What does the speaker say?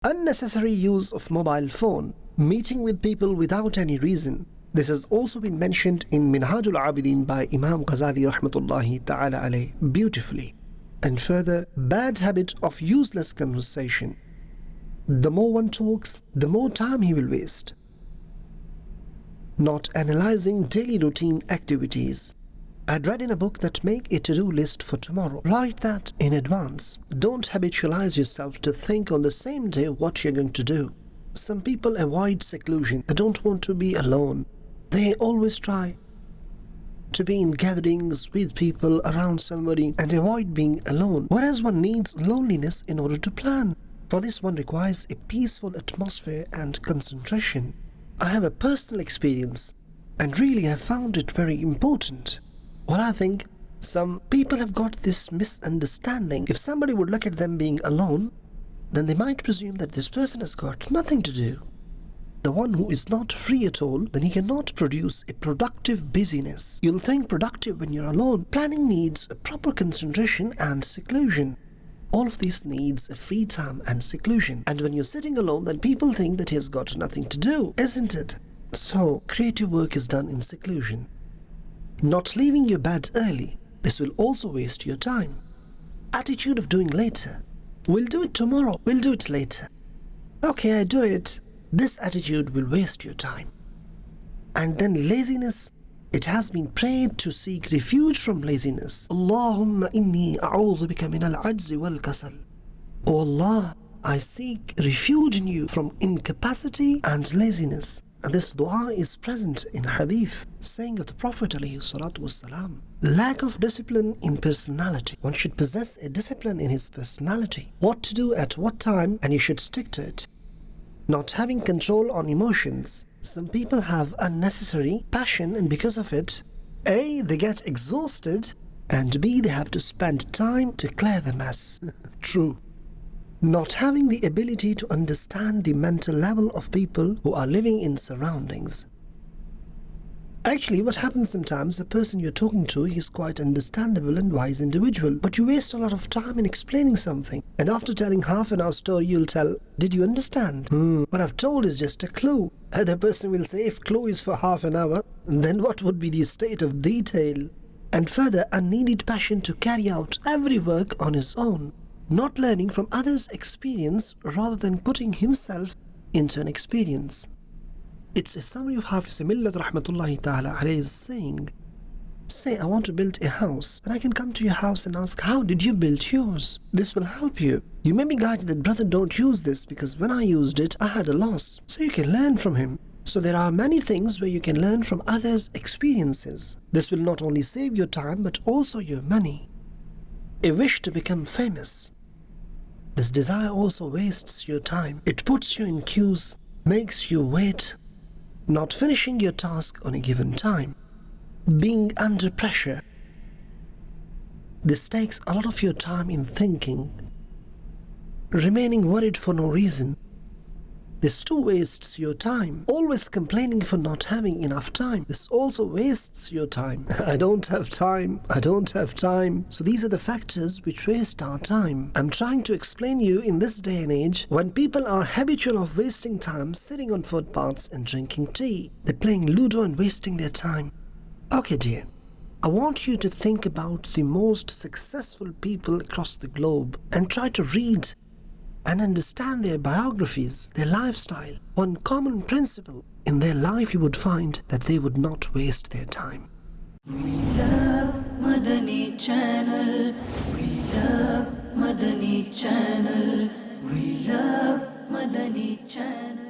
Unnecessary use of mobile phone, meeting with people without any reason. This has also been mentioned in Minhajul Abidin by Imam Ghazali rahmatullahi ta'ala alayh beautifully. And further, bad habit of useless conversation. The more one talks, the more time he will waste. Not analyzing daily routine activities. I'd read in a book that make a to-do list for tomorrow. Write that in advance. Don't habitualize yourself to think on the same day what you're going to do. Some people avoid seclusion. They don't want to be alone. They always try to be in gatherings with people around somebody and avoid being alone. Whereas one needs loneliness in order to plan. For this one requires a peaceful atmosphere and concentration. I have a personal experience and really I found it very important. Well, I think some people have got this misunderstanding. If somebody would look at them being alone, then they might presume that this person has got nothing to do. The one who is not free at all, then he cannot produce a productive busyness. You'll think productive when you're alone. Planning needs a proper concentration and seclusion. All of this needs a free time and seclusion. And when you're sitting alone, then people think that he has got nothing to do, isn't it? So, creative work is done in seclusion. Not leaving your bed early. This will also waste your time. Attitude of doing later. We'll do it tomorrow. We'll do it later. Okay, I do it. This attitude will waste your time. And then laziness. It has been prayed to seek refuge from laziness. Allahumma inni a'udhu bika min al-ajzi wal-kasal. O Allah, I seek refuge in you from incapacity and laziness. And this dua is present in hadith, saying of the Prophet ﷺ, lack of discipline in personality. One should possess a discipline in his personality. What to do at what time, and you should stick to it. Not having control on emotions. Some people have unnecessary passion, and because of it, A, they get exhausted, and B, they have to spend time to clear the mess. True. Not having the ability to understand the mental level of people who are living in surroundings. Actually, what happens sometimes, the person you're talking to is quite understandable and wise individual, but you waste a lot of time in explaining something. And after telling half an hour story, you'll tell, did you understand? What I've told is just a clue. The person will say, if clue is for half an hour, then what would be the state of detail? And further, unneeded passion to carry out every work on his own. Not learning from others' experience rather than putting himself into an experience. It's a summary of Hafiz Millat rahmatullahi ta'ala alayhi's saying, say I want to build a house, and I can come to your house and ask, how did you build yours? This will help you. You may be guided that, brother, don't use this because when I used it, I had a loss. So you can learn from him. So there are many things where you can learn from others' experiences. This will not only save your time but also your money. A wish to become famous. This desire also wastes your time. It puts you in queues, makes you wait, not finishing your task on a given time, being under pressure. This takes a lot of your time in thinking, remaining worried for no reason. This too wastes your time. Always complaining for not having enough time. This also wastes your time. I don't have time. I don't have time. So these are the factors which waste our time. I'm trying to explain you in this day and age when people are habitual of wasting time sitting on footpaths and drinking tea. They're playing Ludo and wasting their time. Okay, dear. I want you to think about the most successful people across the globe and try to read and understand their biographies, their lifestyle. One common principle in their life you would find that they would not waste their time. We love Madani Channel. We love Madani Channel. We love Madani Channel.